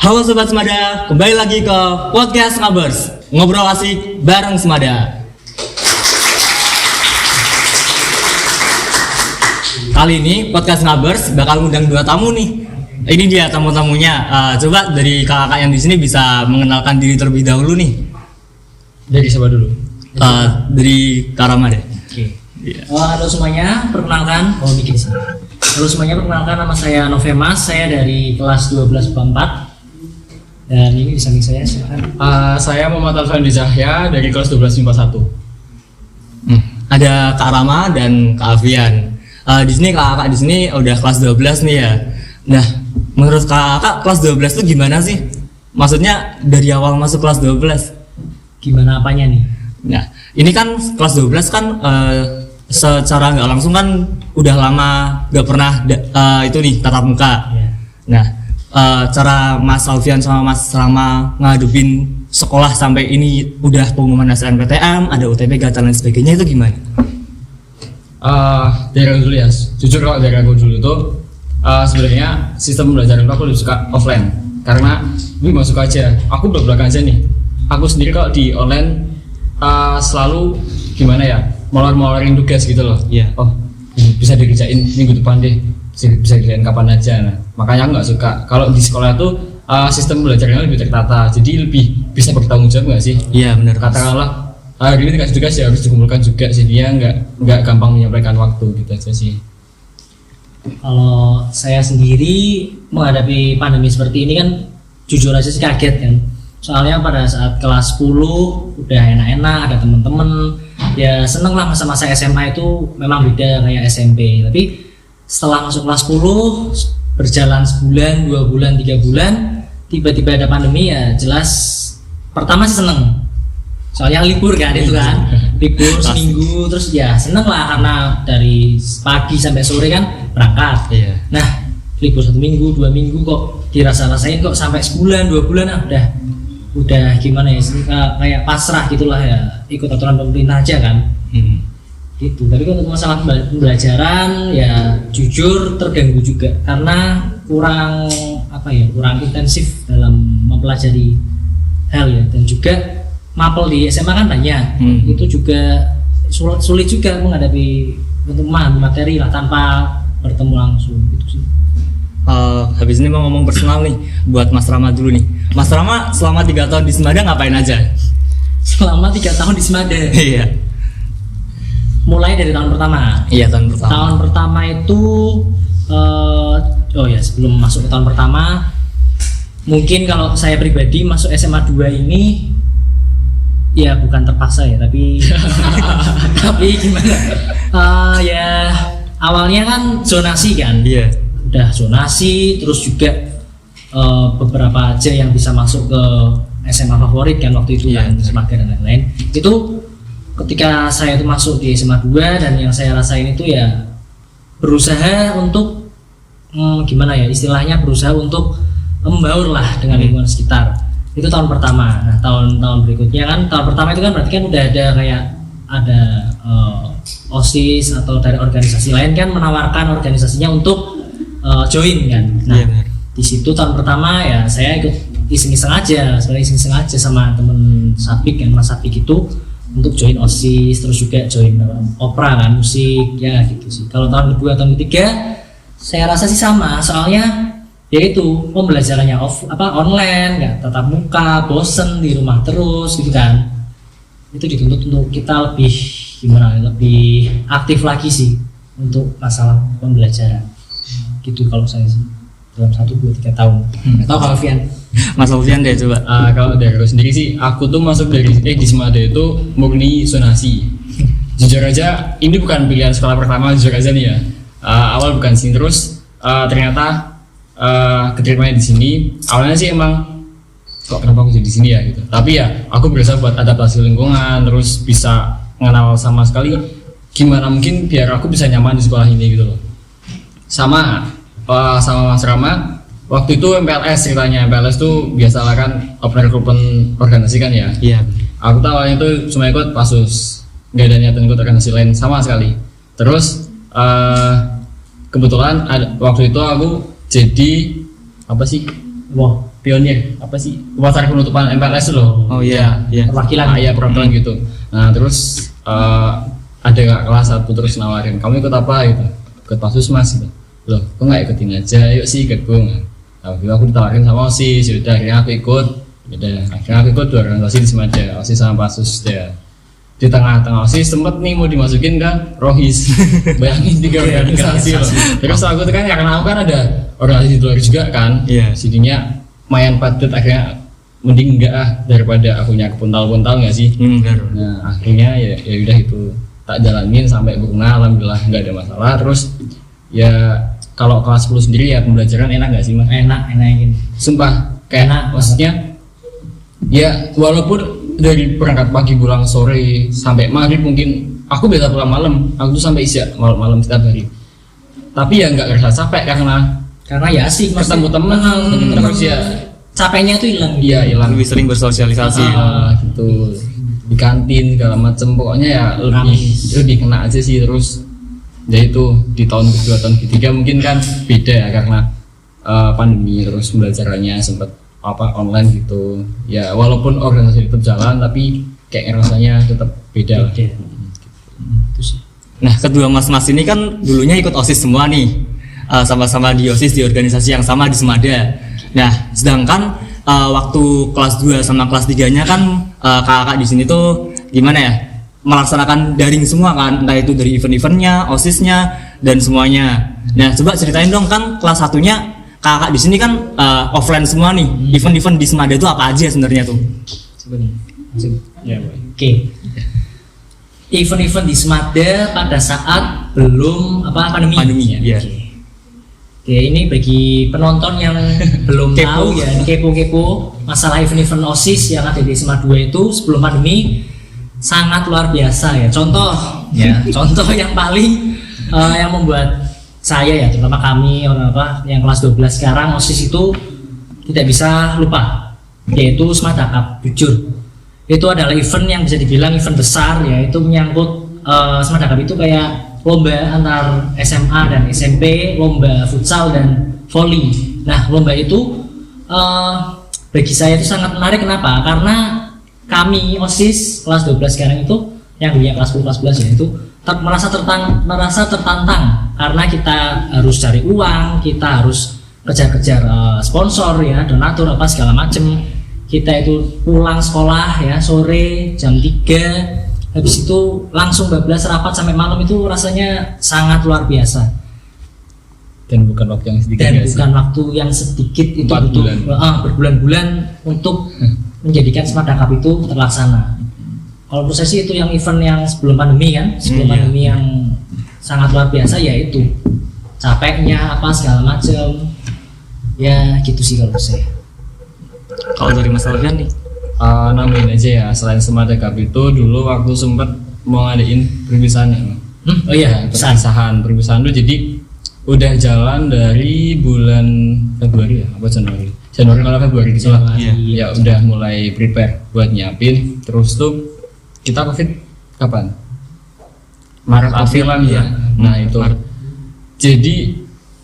Halo Sobat Semada, kembali lagi ke Podcast Ngabers, ngobrol asik bareng Semada. Kali ini Podcast Ngabers bakal ngundang 2 tamu nih. Ini dia tamu-tamunya. Coba dari kakak yang di sini bisa mengenalkan diri terlebih dahulu nih. Dari siapa dulu? Dari Karama deh. Oke. Halo semuanya, perkenalkan. Halo semuanya, perkenalkan nama saya Novemas. Saya dari kelas 12 4. Dan ini di samping saya silakan. Saya Muhammad Alfandi Zahya dari kelas 12 IPA 1. Ada Kak Rama dan Kak Avian. Di sini kakak di sini udah kelas 12 nih ya. Nah, menurut kakak kelas 12 itu gimana sih? Maksudnya dari awal masuk kelas 12. Gimana apanya nih? Nah, ini kan kelas 12 kan secara nggak langsung kan udah lama nggak pernah itu nih tatap muka. Ya. Nah, cara Mas Alfian sama Mas Rama ngadepin sekolah sampai ini udah pengumuman SNMPTN, ada UTBK dan lain sebagainya itu gimana? Dari aku dulu ya. Jujur kalau dari aku dulu tuh sebenarnya sistem pembelajaran aku lebih suka offline karena lebih masuk aja. Aku belak-belakan aja nih. Aku sendiri kalau di online selalu gimana ya, molor-molorin tugas gitu loh. Iya. Oh, bisa dikerjain minggu depan deh, bisa dikerjain kapan aja. Nah, makanya aku nggak suka. Kalau di sekolah tuh sistem belajarnya lebih tertata, jadi lebih bisa bertanggung jawab nggak sih? Iya benar. Katakanlah hari ini dikasih tugas ya harus dikumpulkan juga, jadinya nggak gampang menyampaikan waktu gitu aja sih. Kalau saya sendiri menghadapi pandemi seperti ini kan jujur aja sih kaget kan. Soalnya pada saat kelas 10 udah enak-enak, ada temen-temen, ya seneng lah. Masa-masa SMA itu memang beda kayak SMP. Tapi setelah masuk kelas 10, berjalan sebulan, 2 bulan, 3 bulan, tiba-tiba ada pandemi, ya jelas pertama sih seneng. Soalnya libur kan itu kan, libur seminggu, terus ya seneng lah karena dari pagi sampai sore kan berangkat. Iya. Nah, libur 1 minggu, 2 minggu kok dirasa-rasain kok sampai sebulan, 2 bulan udah gimana ya, kayak pasrah gitulah ya, ikut aturan pemerintah aja kan. Gitu. Tapi kalau untuk masalah pembelajaran ya jujur terganggu juga karena kurang intensif dalam mempelajari hal ya, dan juga mapel di SMA kan banyak. Itu juga sulit juga menghadapi untuk memahami materi lah tanpa bertemu langsung gitu sih. Habis ini mau ngomong personal nih buat Mas Rama dulu nih. Mas Rama selama 3 tahun di Semada ngapain aja? Selama 3 tahun di Semada. Iya. Mulai dari tahun pertama. Iya, tahun pertama. Tahun pertama itu sebelum masuk ke tahun pertama, mungkin kalau saya pribadi masuk SMA 2 ini ya bukan terpaksa ya, tapi tapi gimana? Ya awalnya kan zonasi kan. Iya. Udah zonasi, terus juga beberapa aja yang bisa masuk ke SMA favorit kan waktu itu kan, Semaga dan lain-lain. Itu ketika saya itu masuk di SMA 2, dan yang saya rasain itu ya berusaha untuk gimana ya istilahnya, berusaha untuk membaur lah dengan lingkungan sekitar. Itu tahun pertama. Nah, tahun-tahun berikutnya kan, tahun pertama itu kan berarti kan udah ada kayak ada OSIS atau dari organisasi lain kan menawarkan organisasinya untuk join kan. Nah, di situ tahun pertama ya saya ikut iseng-iseng aja, sebenarnya iseng-iseng aja sama temen Sapik kan, Mas Sapik itu untuk join OSIS, terus juga join opera kan, musik ya gitu sih. Kalau tahun kedua, tahun ketiga saya rasa sih sama, soalnya yaitu pembelajarannya online, nggak tatap muka, bosen di rumah terus gitu kan. Itu dituntut untuk kita lebih aktif lagi sih untuk masalah pembelajaran. Gitu kalau saya sih dalam 1, 2, 3 tahun. Atau kalau Alfian? Mas Alfian deh coba. Kalau dari aku sendiri sih, aku tuh masuk di Semada itu murni zonasi. Jujur aja, ini bukan pilihan sekolah pertama, jujur aja nih ya. Awal bukan sini, terus ternyata keterimanya di sini. Awalnya sih emang kok kenapa aku jadi di sini ya gitu. Tapi ya aku berusaha buat adaptasi lingkungan, terus bisa mengenal sama sekali gimana mungkin biar aku bisa nyaman di sekolah ini gitu loh. Sama Mas Rama, waktu itu MPLS ceritanya. MPLS tuh biasalah kan open recruitment organisasi kan ya. Iya. Aku tuh awalnya tuh cuma ikut Pasus, nggak ada niatan ikut organisasi lain sama sekali. Terus kebetulan waktu itu aku jadi apa sih? pionir apa sih upacara penutupan MPLS loh. Oh iya, iya. Perwakilan. Iya perwakilan gitu. Nah terus ada kak kelas 1 terus nawarin kamu ikut apa gitu, ikut Pasusmas gitu. Loh kok nggak ikutin aja, yuk sih ikut gue. Nah aku ditawarin sama OSIS, yaudah akhirnya aku ikut. Akhirnya aku ikut 2 organisasi di Semada, OSIS sama Pasus ya. Di tengah-tengah OSIS sempet nih mau dimasukin ke Rohis. Bayangin 3 organisasi loh. Terus aku tuh kan karena aku kan ada organisasi di luar juga kan. Iya. Jadinya lumayan padat, akhirnya mending enggak daripada akunya kepuntal-puntal nggak sih. Benar. Nah akhirnya ya udah itu tak jalanin sampai Bruna, alhamdulillah nggak ada masalah. Terus ya kalau kelas 10 sendiri ya pembelajaran enak nggak sih mas? Enakin. Sumpah kayak Enak. maksudnya ya walaupun dari berangkat pagi pulang sore sampai maghrib mungkin aku biasa pulang malam, aku tuh sampai isya malam setiap hari. Tapi ya nggak kerasa capek karena ya asik ketemu temen terus ya capeknya tuh hilang. iya hilang Lebih sering bersosialisasi. gitu di kantin segala macem, pokoknya ya lebih kena aja sih. Terus ya itu di tahun kedua tahun ketiga mungkin kan beda ya karena pandemi, terus pembelajarannya sempat online gitu ya, walaupun organisasi tetap jalan tapi kayak rasanya tetap beda lah. Itu sih. Nah, kedua mas-mas ini kan dulunya ikut OSIS semua nih, sama-sama di OSIS di organisasi yang sama di Semada. Nah, sedangkan waktu kelas 2 sama kelas 3-nya kan kakak di sini tuh gimana ya, melaksanakan daring semua kan, entah itu dari event-eventnya, OSISnya dan semuanya. Nah, coba ceritain dong, kan kelas 1-nya kakak di sini kan offline semua nih. Event-event di Semada itu apa aja sebenarnya tuh? Ya, Oke. Event-event di Semada pada saat belum pandemi. Pandemi, ya. Oke, ini bagi penonton yang belum Kepo. tahu ya, ini kepo-kepo masalah event-event OSIS yang ada di SMA 2 itu sebelum pandemi sangat luar biasa ya. Contoh yang paling yang membuat saya ya, terutama kami yang kelas 12 sekarang OSIS itu tidak bisa lupa, yaitu Semada Cup. Jujur, itu adalah event yang bisa dibilang event besar ya, itu menyangkut Semada Cup itu kayak lomba antar SMA dan SMP, lomba futsal dan volley. Nah, lomba itu bagi saya itu sangat menarik. Kenapa? Karena kami OSIS kelas 12 sekarang itu yang dulunya kelas 10 kelas 11 ya, itu merasa tertantang karena kita harus cari uang, kita harus kejar-kejar sponsor ya, donatur apa segala macem. Kita itu pulang sekolah ya sore jam 3, habis itu langsung bablas rapat sampai malam, itu rasanya sangat luar biasa. Dan bukan waktu yang sedikit. Dan bukan waktu yang sedikit, itu butuh berbulan-bulan untuk menjadikan Semada Cup itu terlaksana. Kalau menurut saya sih itu yang event yang sebelum pandemi kan, pandemi yang sangat luar biasa, yaitu capeknya apa segala macam. Ya gitu sih kalau saya. Kalau dari Mas Alfian nih? Nambahin aja ya, selain Semada Cup itu dulu waktu sempat mau ngadain perpisahan. Oh iya, perpisahan tuh jadi udah jalan dari bulan Februari ya, apa Januari kalau Februari gitu lah. Ya udah mulai prepare buat nyiapin. Terus tuh kita COVID kapan? Maret Aprilan ya. Nah itu jadi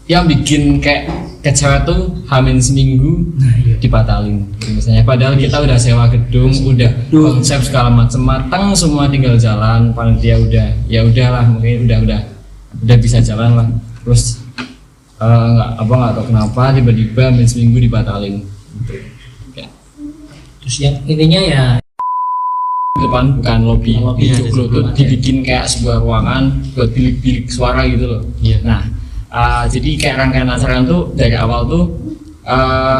yang bikin kayak kecewa tuh hamin seminggu dibatalin misalnya, padahal kita udah sewa gedung, udah konsep segala macam matang semua, tinggal jalan. Panitia udah ya udahlah, mungkin udah bisa jalan lah. Terus nggak tahu kenapa tiba-tiba hamin seminggu dibatalin gitu. Terus yang intinya ya depan bukan lobby joglo tuh dibikin kayak sebuah ruangan buat bilik suara gitu loh. Nah jadi kayak rangkaian acara tuh dari awal tuh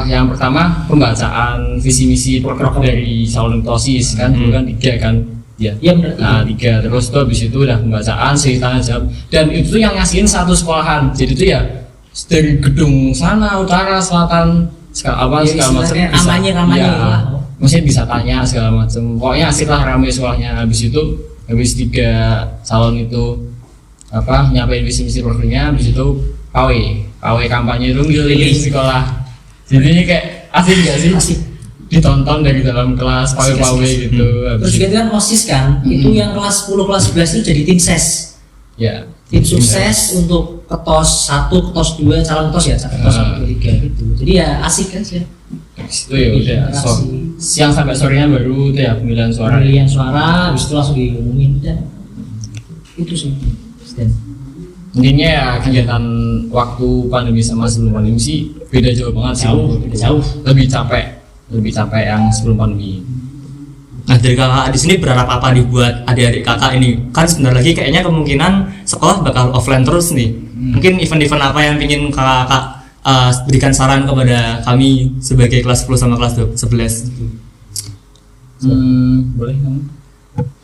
yang pertama pembacaan visi misi program dari calon OSIS kan, dulu kan 3 kan ya. Nah 3, terus tuh habis itu udah pembacaan sesi tanya jawab, dan itu tuh yang ngasihin satu sekolahan. Jadi tuh ya dari gedung sana utara selatan segala macam bisa maksudnya bisa tanya segala macam, pokoknya asik lah, ramai sekolahnya. Habis 3 calon itu nyampein visi misi programnya, habis itu PAW kampanye itu ngeliling sekolah. Jadi kayak asik gak sih? Asik. Ditonton dari dalam kelas PAW gitu. Terus juga kan OSIS kan, itu yang kelas 10 kelas 11 itu jadi tim ses. Ya. Tim sukses untuk ketos 1, ketos 2, calon ketos ya, ketos 1, 2, 3 gitu. Jadi ya asik kan sih. Habis itu ya udah siang sampai sorenya baru itu ya pemilihan suara. Pemilihan suara, habis itu langsung diumumin dan itu sih. Dan Intinya ya kegiatan waktu pandemi sama sebelum pandemi sih beda jauh banget sih. beda jauh. Lebih capek yang sebelum pandemi. Nah dari kakak di sini berharap apa nih buat adik-adik kakak ini? Kan sebentar lagi kayaknya kemungkinan sekolah bakal offline terus nih. Mungkin event-event apa yang ingin kakak berikan saran kepada kami sebagai kelas 10 sama kelas 11? Boleh kamu?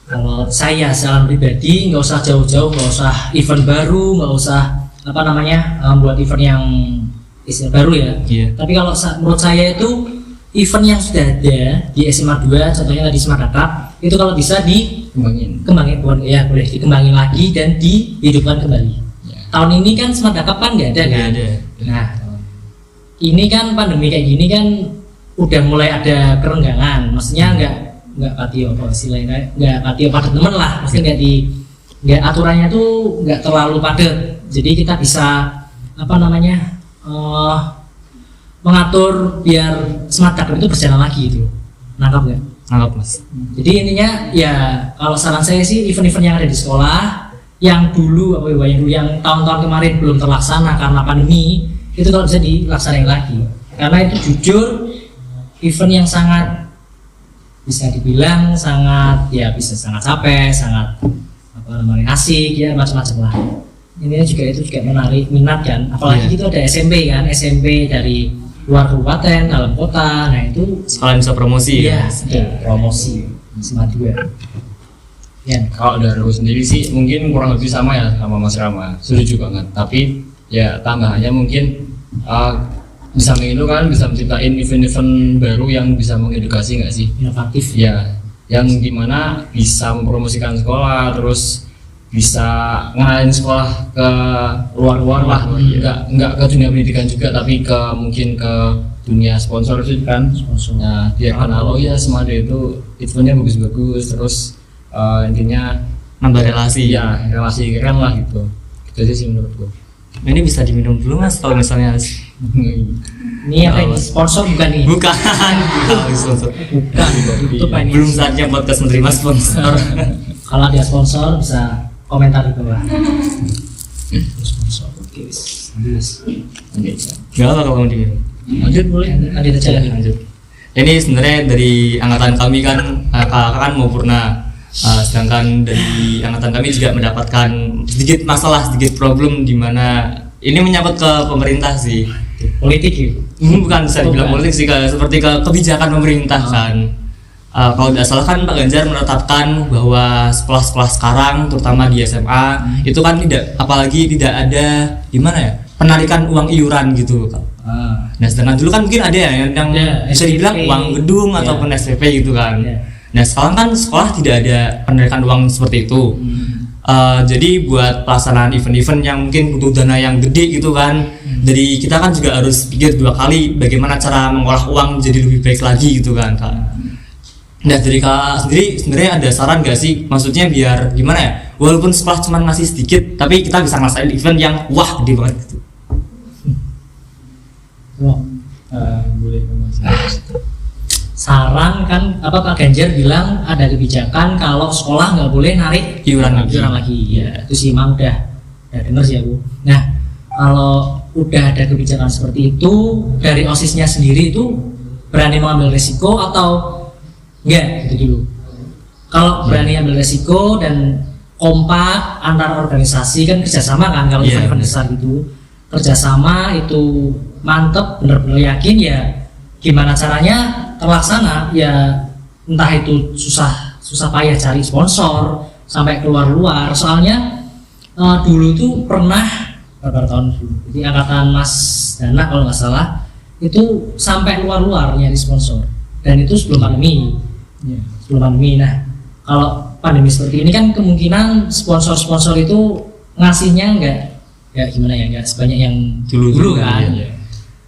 Kalau saya secara pribadi nggak usah jauh-jauh, nggak usah event baru, nggak usah buat event yang istilah baru ya. Iya. Tapi kalau menurut saya itu event yang sudah ada di SMA 2, contohnya tadi Smart Data, itu kalau bisa dikembangin, boleh dikembangin lagi dan dihidupkan kembali. Ya. Tahun ini kan Smart Data kan nggak ada Nggak kan? ada. Nah, ini kan pandemi kayak gini kan udah mulai ada kerenggangan, maksudnya nggak patio istilahnya nggak patio padat temen lah, maksudnya nggak aturannya tuh nggak terlalu padat, jadi kita bisa mengatur biar Smart Data itu berjalan lagi itu, nangkap nggak? Nangkap mas. Jadi intinya ya kalau saran saya sih event-event yang ada di sekolah yang dulu yang tahun-tahun kemarin belum terlaksana karena pandemi itu kalau bisa dilaksanain lagi, karena itu jujur event yang sangat bisa dibilang sangat capek, sangat asik ya, macam-macam lah. Ini juga menarik minat kan, apalagi itu ada SMP dari luar kabupaten, dalam kota, nah itu Sekalian bisa promosi iya, ya. promosi SMA 2 ya. Kalau dari aku sendiri sih mungkin kurang lebih sama ya sama Mas Rama, setuju banget. Tapi ya tambahannya mungkin di samping itu kan bisa menciptain event-event baru yang bisa mengedukasi nggak sih? Inovatif Ya, yang dimana bisa mempromosikan sekolah, terus bisa ngenalin sekolah ke luar-luar lah, nggak ke dunia pendidikan juga, tapi mungkin ke dunia sponsor itu kan. Nah, dia kenal oh ya Semada itu eventnya bagus-bagus, terus intinya Nambah relasi. ya relasi keren lah gitu. Itu aja sih menurutku. Ini bisa diminum dulu mas kalau misalnya ini apa ini sponsor bukan nih? bukan sponsor. Bukan, tutup ini. Belum saatnya podcast menerima sponsor. Kalau ada sponsor bisa komentar di bawah. Sponsor, oke. Gak apa kalau mau diminum. Lanjut boleh. Ada aja lagi. Lanjut. Ini sebenarnya dari angkatan kami kan kakak kan mau purna. Sedangkan dari angkatan kami juga mendapatkan sedikit masalah, sedikit problem di mana ini menyangkut ke pemerintah sih. Politik ya? Bukan bisa dibilang politik sih, seperti ke kebijakan pemerintah kan. Kalau tidak salah kan Pak Ganjar menetapkan bahwa sekolah-sekolah sekarang, terutama di SMA, itu kan apalagi tidak ada gimana ya, penarikan uang iuran gitu Kak. Nah sedangkan dulu kan mungkin ada ya yang bisa dibilang uang gedung ataupun SPP gitu kan. Nah sekarang kan sekolah tidak ada penarikan uang seperti itu. Jadi buat pelaksanaan event-event yang mungkin butuh dana yang gede gitu kan, jadi kita kan juga harus pikir 2 kali bagaimana cara mengolah uang jadi lebih baik lagi gitu kan Kak. Nah dari Kak sendiri sebenarnya ada saran gak sih, maksudnya biar gimana ya, walaupun sekolah cuma ngasih sedikit tapi kita bisa ngerasain event yang wah gede banget gitu. Boleh Saran kan Pak Ganjar bilang ada kebijakan kalau sekolah nggak boleh narik Iuran lagi. Ya itu sih emang udah denger sih aku. Nah kalau udah ada kebijakan seperti itu, dari OSIS-nya sendiri itu berani mengambil resiko atau enggak gitu dulu. Kalau berani ambil resiko dan kompak antar organisasi kan kerjasama kan, kalau event besar gitu kerjasama itu mantep, bener-bener yakin ya gimana caranya terlaksana ya, entah itu susah payah cari sponsor sampai keluar luar. Soalnya dulu tuh pernah beberapa tahun dulu di angkatan Mas Dana kalau nggak salah itu sampai luar nyari sponsor, dan itu sebelum pandemi. Nah kalau pandemi seperti ini kan kemungkinan sponsor itu ngasihnya nggak sebanyak yang dulu kan.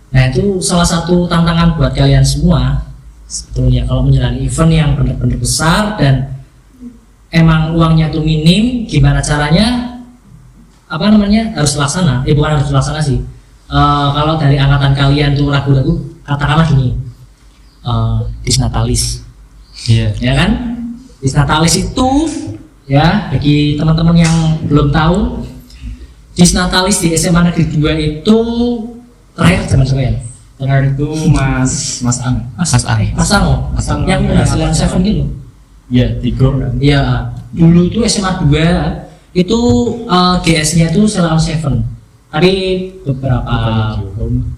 Nah itu salah satu tantangan buat kalian semua sebetulnya kalau menjalani event yang benar-benar besar dan emang uangnya tuh minim, gimana caranya harus laksana. Bukan harus laksana sih, kalau dari angkatan kalian tuh ragu-ragu, katakanlah gini, disnatalis. Iya. Ya kan? Disnatalis itu ya bagi teman-teman yang belum tahu, disnatalis di SMA Negeri 2 itu terakhir zaman siapa ya? Terakhir itu Mas Ang. Mas Ang. Yang hasilnya Seven gitu. Ya, Tigor. Iya, dulu itu SMA 2 itu GS-nya itu Selon Seven. Tapi beberapa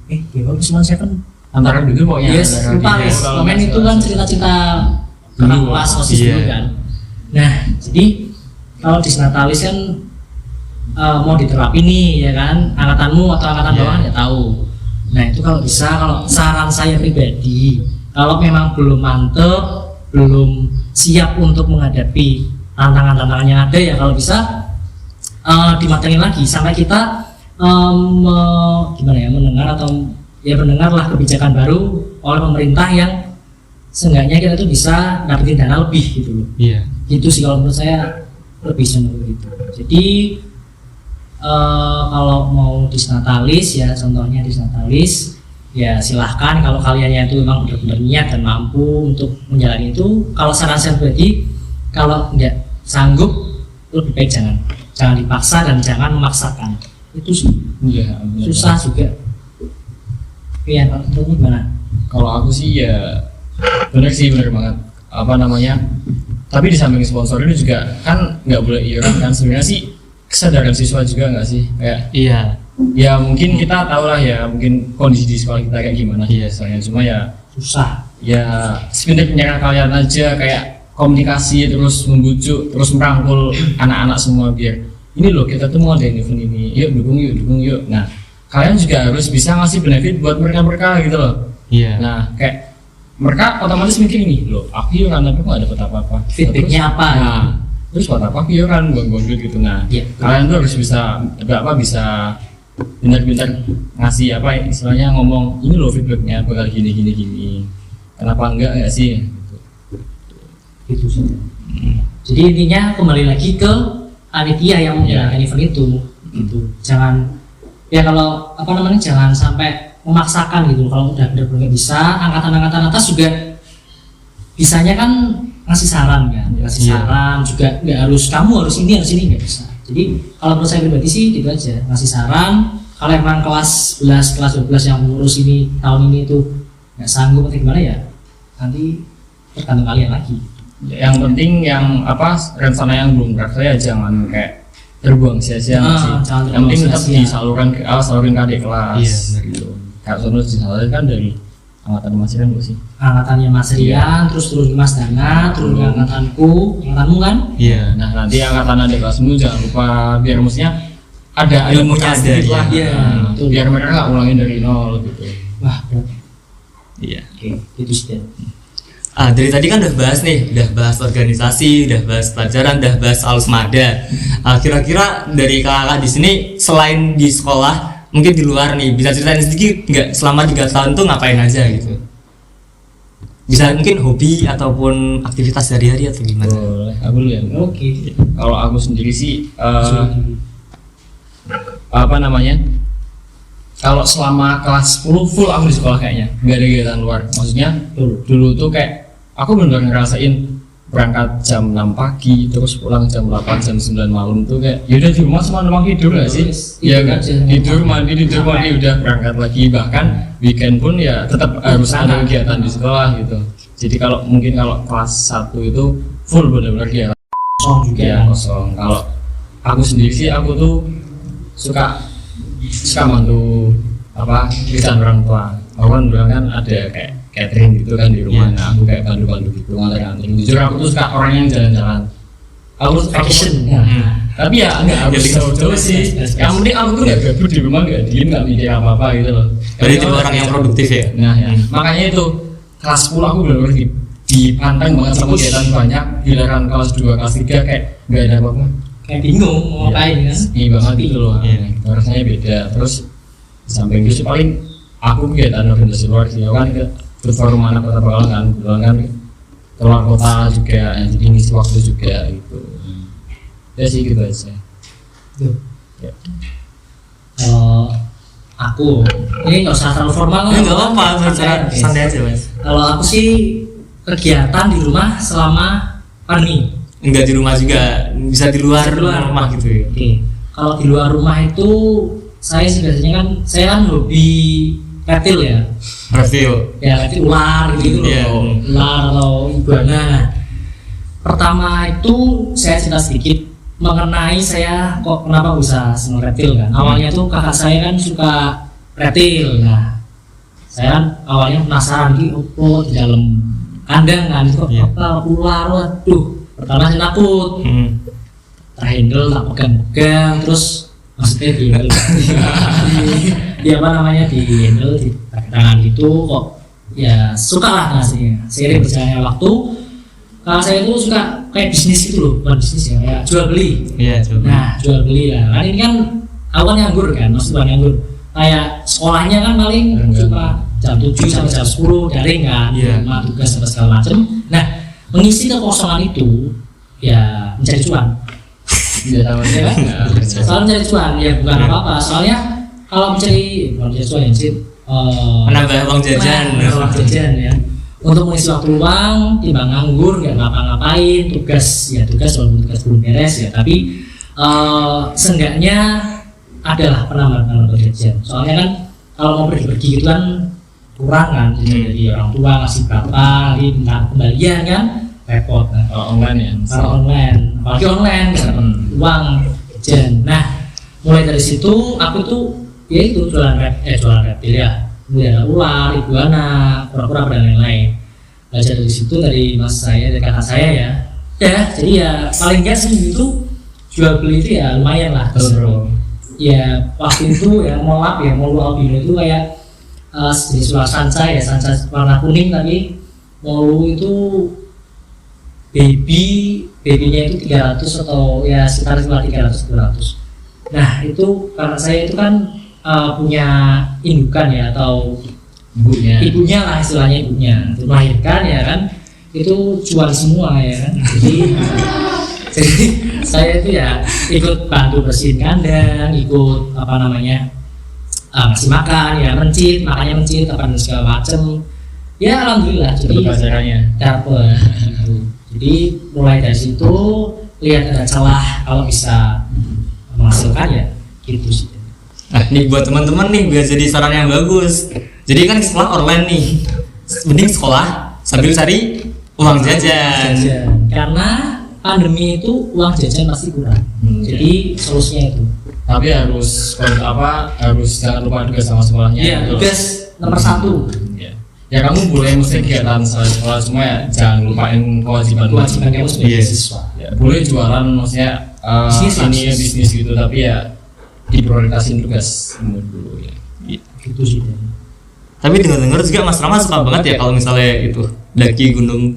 Gimana Selon Seven? Antara dulu pokoknya. Yes, lupa guys. Komen itu kan cerita-cerita kakak kelas OSIS dulu kan. Nah, jadi kalau disnatalis kan mau diterapi nih ya kan, angkatanmu atau angkatan bawah ya tahu. Nah itu kalau bisa, kalau saran saya pribadi, kalau memang belum mantep, belum siap untuk menghadapi tantangan-tantangan yang ada, ya kalau bisa dimatengin lagi sampai kita mendengarlah kebijakan baru oleh pemerintah yang seenggaknya kita tuh bisa dapetin dana lebih gitu loh. Iya. Itu sih kalau menurut saya lebih cenderung gitu. Jadi kalau mau disnatalis ya, contohnya disnatalis ya silahkan, kalau kalian itu memang benar-benar niat dan mampu untuk menjalani itu. Kalau saran saya pribadi, kalau nggak sanggup lebih baik jangan dipaksa dan jangan memaksakan. Itu sih susah juga. Iya, menurutmu gimana? Kalau aku sih ya bener banget. Apa namanya? Tapi di samping sponsor itu juga kan nggak boleh iuran kan, sebenarnya sih kesadaran siswa juga nggak sih, kayak Iya. ya mungkin kita tahu lah ya mungkin kondisi di sekolah kita kayak gimana soalnya, cuma ya Susah. ya sebenarnya kalian aja kayak komunikasi terus membujuk terus merangkul anak-anak semua biar ini loh kita tuh mau ada event ini, yuk dukung yuk. Nah kalian juga harus bisa ngasih benefit buat mereka gitu loh. Iya. Nah kayak mereka otomatis mikir ini loh, aku iuran tapi kok nggak dapet apa-apa. Feedbacknya apa? Nah, terus buat apa aku iuran buang-buang duit gitu. Nah, kalian tuh harus bisa bisa pintar-pintar ngasih apa istilahnya, ngomong ini loh feedbacknya bakal gini. Kenapa enggak sih? Gitu sih. Jadi intinya kembali lagi ke panitia yang menjalankan event itu. Gitu. Jangan ya kalau jangan sampai memaksakan gitu. Kalau udah benar-benar bisa, angkatan-angkatan atas juga bisanya kan ngasih saran kan, saran juga, nggak harus kamu harus ini nggak bisa. Jadi kalau menurut saya pribadi sih gitu aja, ngasih saran. Kalau emang kelas 11, kelas 12 yang mengurus ini tahun ini itu nggak sanggup atau gimana ya, nanti tergantung kalian lagi. Yang penting yang rencana yang belum berhasil ya jangan kayak terbuang sia-sia sih. Yang penting tetap salurin ke adik kelas. Iya, gitu. Kayak contoh disalurkan kan dari angkatan Mas Rian sih. Angkatannya Mas Rian, terus turun ke Mas Dana, turun ke angkatanmu kan? Iya. Nah nanti angkatan adik kelasmu jangan lupa, biar maksudnya ada ilmunya ada lah. Iya. Biar mereka nggak ulangin dari nol gitu. Wah, berat. Iya. Oke, itu sih. Dari tadi kan udah bahas organisasi, udah bahas pelajaran, udah bahas Alusmada. Kira-kira dari kakak di sini selain di sekolah, mungkin di luar nih, bisa ceritain sedikit nggak selama 3 tahun tuh ngapain aja gitu? Bisa mungkin hobi ataupun aktivitas sehari-hari atau gimana? Boleh, aku dulu ya. Oke. Kalau aku sendiri sih kalau selama kelas 10 full aku di sekolah kayaknya, nggak ada kegiatan luar. Maksudnya dulu tuh kayak aku benar-benar ngerasain berangkat jam 6 pagi terus pulang jam 8 jam 9 malam tuh kayak yaudah di rumah cuma numpang tidur nggak sih? Iya kan, tidur mandi udah berangkat lagi, bahkan weekend pun ya tetap harus ada kegiatan di sekolah gitu. Jadi kalau kelas 1 itu full benar-benar kegiatan Kosong juga. ya, kosong. Kalau aku sendiri sih aku tuh suka bantu kerjaan orang tua. Aku kan bilang kan ada kayak catering gitu kan di rumah. Nah aku kayak bantu gitu nganter-nganterin. Jujur aku tuh suka orang yang jalan-jalan. Aku tuh Vacation. Tapi ya nggak harus jauh-jauh sih. Yang penting aku tuh nggak gabut di rumah, nggak diem, nggak mikir apa-apa gitu loh. Jadi tipe orang yang produktif ya? Nah ya, makanya itu kelas 10 aku benar-benar dipantang banget sama kegiatan banyak. Giliran kelas 2, kelas 3 kayak nggak ada apa-apa. Kayak bingung mau ngapain kan? Sepi banget gitu loh. Rasanya beda. Terus di samping itu sih paling aku kegiatan organisasi luar sih. Aku kan ke forum anak kota Pekalongan kan keluar kota juga, jadi ngisi waktu juga gitu. Ya sih gitu aja. Kalau aku aku ini nggak usah terlalu formal. Nggak apa-apa, santai aja mas. Kalau aku sih kegiatan di rumah selama pandemi. Enggak di rumah juga, bisa di luar rumah gitu ya. Oke. Kalau di luar rumah itu saya sih biasanya kan saya kan hobi reptil ya. Review. Ya reptil ular gitu Iya. loh. Ular atau iguana. Nah, pertama itu saya cerita sedikit mengenai saya kok kenapa bisa senang reptil kan. Awalnya tuh kakak saya kan suka reptil. Nah, saya kan awalnya penasaran di di dalam kandang kan itu Iya. apa ular, waduh. Pertama saya takut. Terhandle tak pegang-pegang terus maksudnya di handle di apa namanya di handle di tangan gitu kok ya suka lah ngasihnya. Seiring berjalannya waktu kalau saya itu suka kayak bisnis gitu loh, bukan bisnis ya, kayak jual beli. Iya, coba. Nah, jual beli lah. Kan ini kan awal nganggur kan, maksudnya nganggur. Kayak sekolahnya kan paling cuma jam 7 sampai jam 10 daring kan, Iya. rumah tugas sampai segala macam. Nah, mengisi kekosongan itu ya mencari cuan. Iya tahu Ya kan? Soal mencari cuan ya bukan apa-apa. Soalnya kalau mencari bukan mencari cuan ya sih Menambah uang jajan. uang jajan ya. Untuk mengisi waktu luang, timbang nganggur nggak ngapa-ngapain, tugas walaupun tugas belum beres ya, tapi seenggaknya adalah penambahan jajan. Soalnya kan kalau mau pergi gitu kan kurang kan, jadi orang tua ngasih berapa, nanti minta kembalian kan repot. Kan? online ya. Kalau online, apalagi online nggak dapat uang jajan. Nah, mulai dari situ aku tuh ya itu jualan reptil ya, kemudian ada ular, iguana, kura-kura dan lain-lain. Belajar dari situ dari mas saya, dari kakak saya ya. Jadi ya paling nggak sih itu jual beli itu ya lumayan lah. Bro. Ya waktu itu ya mau albino itu kayak jenis ular sanca ya, sanca warna kuning tapi mau itu babynya itu 300 atau ya sekitar 300-400. Nah itu karena saya itu kan punya indukan ya atau ibunya lah istilahnya ibunya itu melahirkan ya kan itu cuan semua ya kan jadi saya itu ya ikut bantu bersihin kandang, ikut apa namanya ngasih makan ya, makannya mencit apa dan segala macem ya alhamdulillah jadi caranya dapet gitu. Jadi mulai dari situ lihat ada celah kalau bisa menghasilkan ya gitu sih. Nah, nih buat teman-teman nih biar jadi saran yang bagus. Jadi kan sekolah online nih, mending sekolah sambil cari uang jajan. Karena pandemi itu uang jajan pasti kurang. Jadi solusinya itu. Tapi harus harus jangan lupa tugas sama sekolahnya. Iya, tugas nomor 1. Ya kamu boleh mesti kegiatan sekolah semua ya, jangan lupain kewajiban kamu sebagai Iya. siswa. Ya, boleh jualan maksudnya bisnis gitu tapi ya diprioritasin tugas dulu ya. Gitu sih. Tapi dengar-dengar juga Mas Rama suka banget ya kalau misalnya itu daki gunung.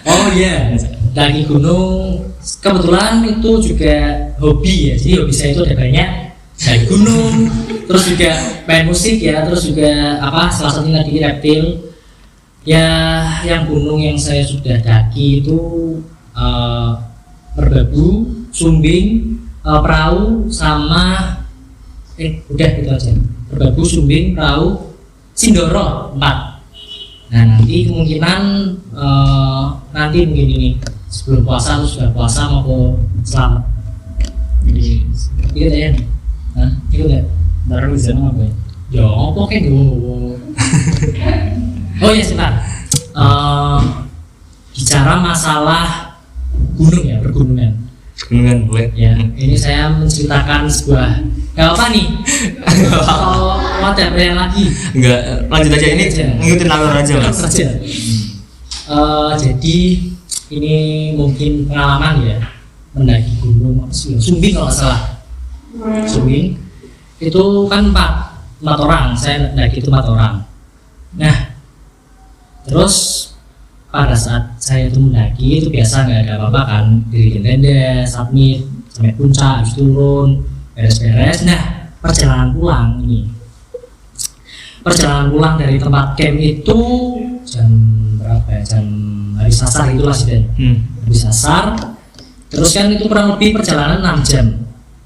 Oh iya, daki gunung kebetulan itu juga hobi ya. Jadi hobi saya itu ada banyak daki gunung, terus juga main musik ya, terus juga salah satunya tadi reptil. Ya, yang gunung yang saya sudah daki itu Merbabu, Sumbing, Perahu sama udah gitu aja. Merbabu, Sumbing, Perahu, Sindoro 4. Nah nanti kemungkinan nanti mungkin ini sebelum puasa atau sudah puasa mau ke Selamat. Ikut ya? Hah? Ikut ya? Baru di sana apa ya? Ya apa kayak gue? Oh ya sebentar. Bicara masalah gunung ya, pergunungan. Gunungan boleh. Ya, ini saya menceritakan sebuah nggak apa nih? Atau mau ada yang lagi? Enggak, lanjut aja ini ngikutin alur aja Mas. Saja. Jadi ini mungkin pengalaman ya mendaki gunung apa sih? Sumbing kalau nggak salah. Sumbing itu kan 4 orang, saya mendaki itu 4 orang. Nah, terus pada saat saya itu mendaki itu biasa nggak ada apa-apa kan, diriin tenda, submit sampai puncak, habis turun, beres-beres. Nah, perjalanan pulang dari tempat camp itu jam berapa ya? Jam habis asar itulah sih Dan. Habis asar. Terus kan itu kurang lebih perjalanan 6 jam.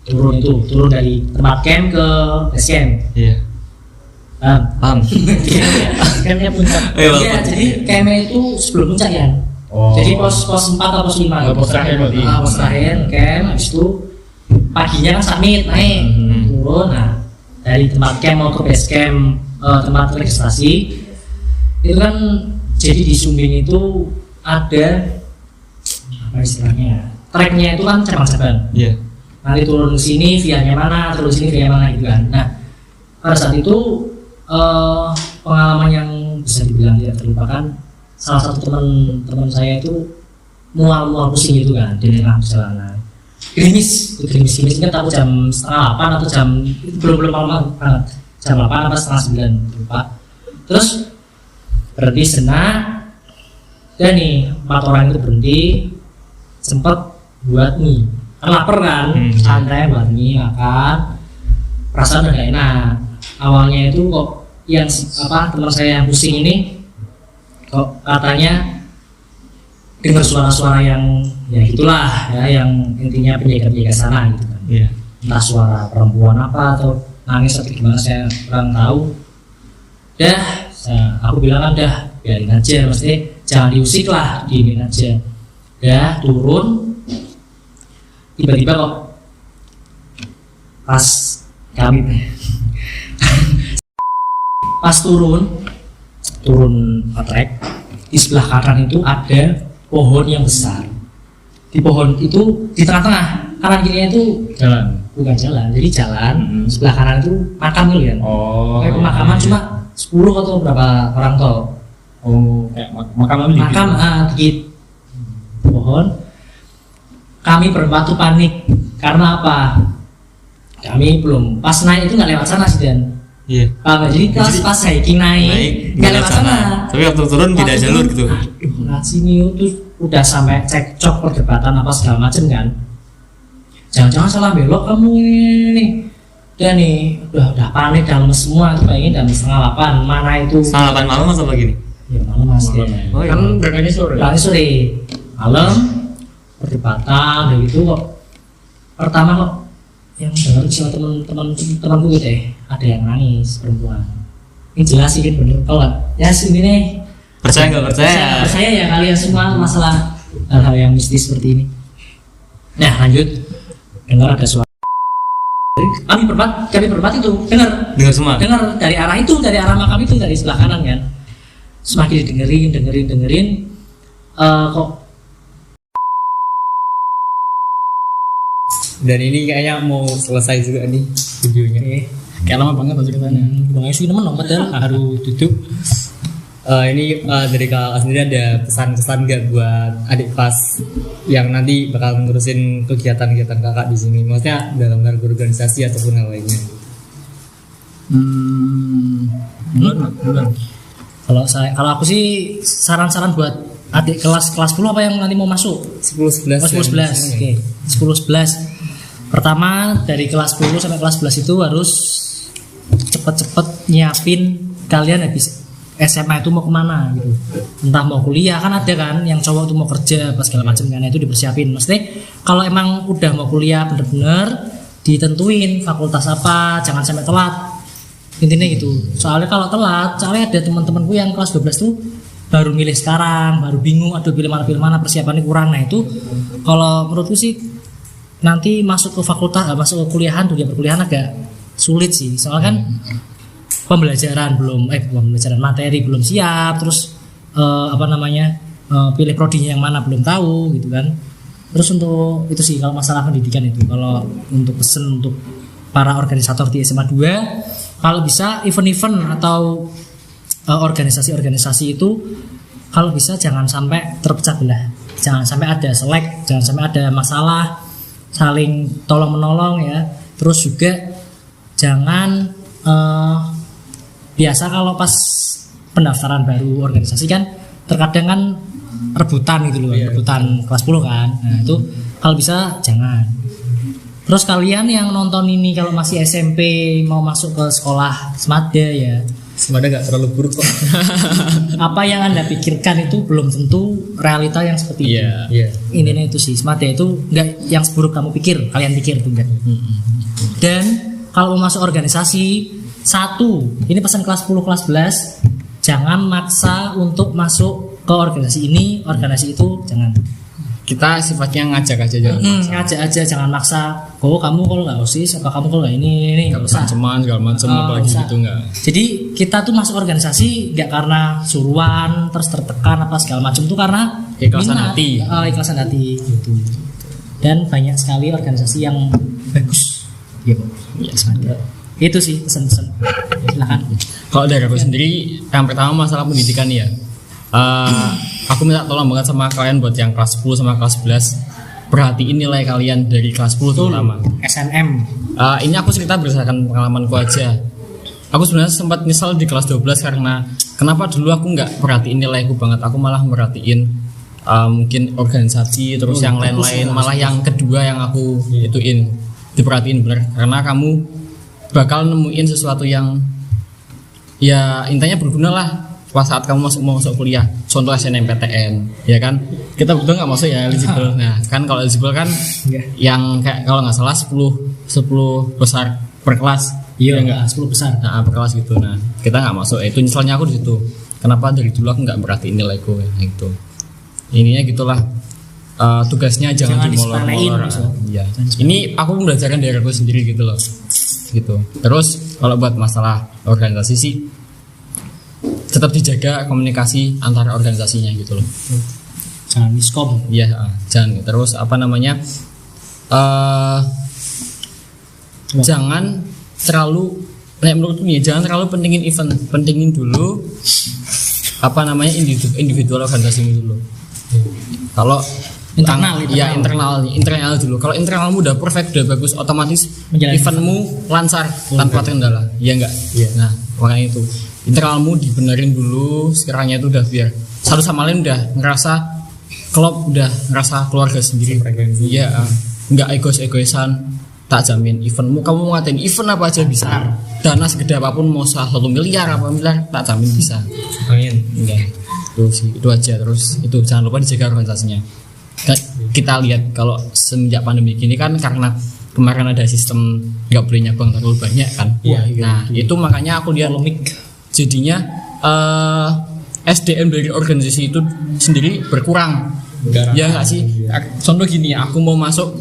turun dari tempat camp ke base camp. Iya. Paham. Campnya puncak. Iya, Iya, jadi campnya itu sebelum puncak ya. Oh. Jadi pos 4 atau pos 5. Pos terakhir berarti. Pos terakhir camp, habis itu paginya kan summit naik turun. Nah, dari tempat camp mau ke base camp, tempat registrasi itu kan, jadi di Sumbing itu ada apa istilahnya, treknya itu kan cabang-cabang. Iya. Nanti turun ke sini vianya mana, turun sini via mana gitu kan. Nah, pada saat itu pengalaman yang bisa dibilang tidak terlupakan, salah satu teman saya itu mual pusing gitu kan di tengah perjalanan. Gerimis kan tahu jam 7:30 atau jam belum malam banget, jam 8 atau setengah 9 lupa. Terus berhenti sejenak, dan nih 4 orang itu berhenti, sempet buat mie, kan lapar kan, santai buat mie makan, perasaan udah gak enak. Awalnya itu kok yang teman saya yang pusing ini kok katanya dengar suara-suara yang ya gitulah ya, yang intinya penjaga sana gitu kan. Iya. Entah suara perempuan apa atau nangis atau gimana saya kurang tahu. Aku bilang kan biarin aja, mesti jangan diusik lah, diemin aja. Turun, tiba-tiba kok pas kami pas turun trek, di sebelah kanan itu ada pohon yang besar. Di pohon itu di tengah-tengah, kanan kirinya itu Jalan. bukan jalan, jadi jalan. Sebelah kanan itu makam gitu kan. Oh. Kayak pemakaman cuma 10 atau berapa orang tol. Oh, kayak makam Dikit pohon. Kami berempat tuh panik karena apa? Kami belum pas naik itu nggak lewat sana sih Dan. Iya. Jadi pas hiking naik nggak lewat sana. Tapi waktu turun tidak jalur gitu. Aduh, nah sini tuh udah sampai cekcok perdebatan apa segala macem kan. Jangan-jangan salah belok kamu ini. Dan nih udah panik dalam semua, pengen jam 7:30 mana itu? 7:30 malam masa pagi nih? Ya malam mas ya. Oh, iya. Kan berangkatnya sore. Sore malam perdebatan begitu kok. Pertama kok yang dengar sama temanku gitu ada yang nangis perempuan. Ini jelas sih kan bener kalau ya sini nih. Percaya nggak percaya? Percaya ya kalian semua masalah hal-hal yang mistis seperti ini. Nah lanjut, dengar ada suara. Kami berempat itu dengar semua. Dengar dari arah makam itu, dari sebelah kanan kan. Semakin dengerin kok. Dan ini kayaknya mau selesai juga nih videonya. Kayak lama banget masuk ke sana. Bang Yesus nemen dong padahal baru duduk. Ini dari Kak sendiri ada pesan-pesan nggak buat adik kelas yang nanti bakal ngurusin kegiatan-kegiatan kakak di sini? Maksudnya dalam hal organisasi ataupun hal lainnya. Bulan. Kalau aku sih saran-saran buat adik kelas 10 apa yang nanti mau masuk? 10-11. 10-11. Oke. 10-11. Pertama dari kelas 10 sampai kelas 11 itu harus cepet-cepet nyiapin kalian habis SMA itu mau kemana gitu. Entah mau kuliah, kan ada kan yang cowok tuh mau kerja pas segala macam kan, itu dipersiapin. Maksudnya kalau emang udah mau kuliah bener-bener ditentuin fakultas apa, jangan sampai telat. Intinya gitu. Soalnya kalau telat, soalnya ada teman-temanku yang kelas 12 tuh baru milih sekarang, baru bingung aduh pilih mana persiapannya kurang. Nah itu kalau menurutku sih nanti masuk ke fakultas, masuk ke kuliahan, dunia perkuliahan agak sulit sih. Soalnya kan pembelajaran materi belum siap, terus pilih prodinya yang mana belum tahu gitu kan. Terus untuk itu sih kalau masalah pendidikan itu, kalau untuk pesen untuk para organisator di SMA 2, kalau bisa event-event atau organisasi-organisasi itu kalau bisa jangan sampai terpecah belah, jangan sampai ada selek, jangan sampai ada masalah, saling tolong menolong ya. Terus juga jangan biasa kalau pas pendaftaran baru organisasi kan terkadang kan rebutan gitu loh, rebutan kelas 10 kan. Nah itu kalau bisa jangan. Terus kalian yang nonton ini kalau masih SMP mau masuk ke sekolah Smada ya, Sebenarnya nggak terlalu buruk kok. Apa yang Anda pikirkan itu belum tentu realita yang seperti itu. Iya. Intinya itu sih, Smart Day itu enggak yang seburuk kamu pikir, kalian pikir itu enggak. Dan kalau mau masuk organisasi, ini pesan kelas 10 kelas 11, jangan maksa untuk masuk ke organisasi ini, organisasi itu, jangan. Kita sifatnya ngajak aja jangan Ngajak aja, jangan maksa. Kamu kalau nggak OSIS, atau kamu kalau nggak ini nggak usah. cuman segala macam apalagi Usah. gitu nggak. Jadi kita tuh masuk organisasi nggak karena suruhan, terus tertekan apa segala macam tuh karena Ikhlasan minat. hati. Ikhlasan hati gitu. Dan banyak sekali organisasi yang bagus. Iya, itu sih pesan-pesan. Silakan. Kalau dari aku sendiri, yang pertama masalah pendidikan ya. Aku minta tolong banget sama kalian buat yang kelas 10 sama kelas 11, perhatiin nilai kalian dari kelas 10 terutama. SNM. Ini aku cerita berdasarkan pengalamanku aja. Aku sebenarnya sempat nyesal di kelas 12 karena kenapa dulu aku nggak perhatiin nilaiku banget. Aku malah merhatiin mungkin organisasi terus yang lain-lain. Malah yang kedua yang aku ituin diperhatiin bener. Karena kamu bakal nemuin sesuatu yang ya intinya berguna lah pas saat kamu mau masuk kuliah. Contoh SNMPTN, ya kan? Kita berdua nggak masuk ya eligible. Nah, kan kalau eligible kan yang kayak kalau nggak salah 10 besar per kelas. Iya, enggak 10 besar. Nah, per kelas gitu. Nah, kita nggak masuk. Itu nyeselnya aku di situ. Kenapa dari dulu aku nggak merhatiin nilaiku gitu. Ininya gitulah. Tugasnya jangan dimolor-molor. Iya. Ini aku belajarkan dari aku sendiri gitu loh. Gitu. Terus kalau buat masalah organisasi sih tetap dijaga komunikasi antara organisasinya gitu loh. Jangan miskom. Iya, jangan. Terus apa namanya? Jangan terlalu menurutku nih, jangan terlalu pentingin event, pentingin dulu apa namanya individual organisasimu dulu. Kalau internal dulu. Kalau internalmu udah perfect, udah bagus, otomatis eventmu lancar tanpa kendala. Iya enggak? Iya. Nah, makanya itu internalmu dibenerin dulu, sekiranya itu udah biar satu sama lain udah ngerasa klop, udah ngerasa keluarga sendiri. Iya, enggak egois-egoisan. Tak jamin eventmu, kamu mau ngatain event apa aja bisa. Dana segede apapun, mau 1 miliar apa miliar, tak jamin bisa. Amin. Enggak. Itu aja. Terus itu jangan lupa dijaga organisasinya. Kita lihat kalau semenjak pandemi gini kan karena kemarin ada sistem nggak boleh nyabang terlalu banyak kan. Nah itu makanya aku lihat jadinya SDM dari organisasi itu sendiri berkurang. Ya nggak sih. Contoh gini, aku mau masuk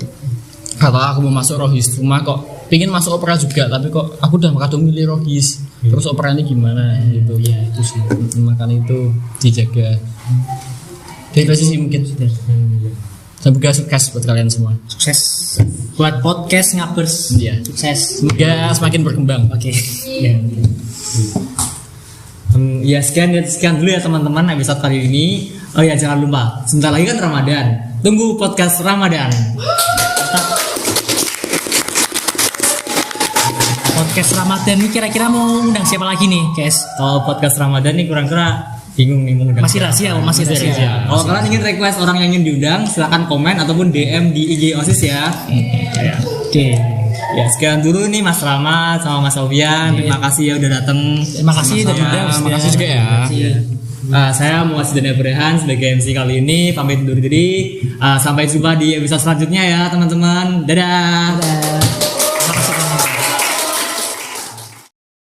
rohis, cuma kok pingin masuk opera juga, tapi kok aku udah kadung milih rohis. Terus opera ini gimana gitu. Ya itu sih. Makanya itu dijaga. Dari sisi mungkin. Semoga sukses buat kalian semua. Sukses buat podcast Ngabers. Iya. Sukses. Semoga semakin berkembang. Oke. Ya sekian dulu ya teman-teman episode kali ini. Oh ya jangan lupa, sebentar lagi kan Ramadan. Tunggu podcast Ramadan. Podcast Ramadan ini kira-kira mau undang siapa lagi nih, guys? Kalau podcast Ramadan nih kira-kira bingung nih mau undang. Masih rahasia. Kalau kalian ingin request orang yang ingin diundang, silakan komen ataupun DM di IG OSIS ya. Oke. Ya sekian dulu nih Mas Rama sama Mas Sofian. Terima kasih ya udah datang. Terima kasih udah diundang. Terima kasih juga ya. Saya Muhammad Zidane Brehan sebagai MC kali ini pamit undur diri. Sampai jumpa di episode selanjutnya ya teman-teman. Dadah.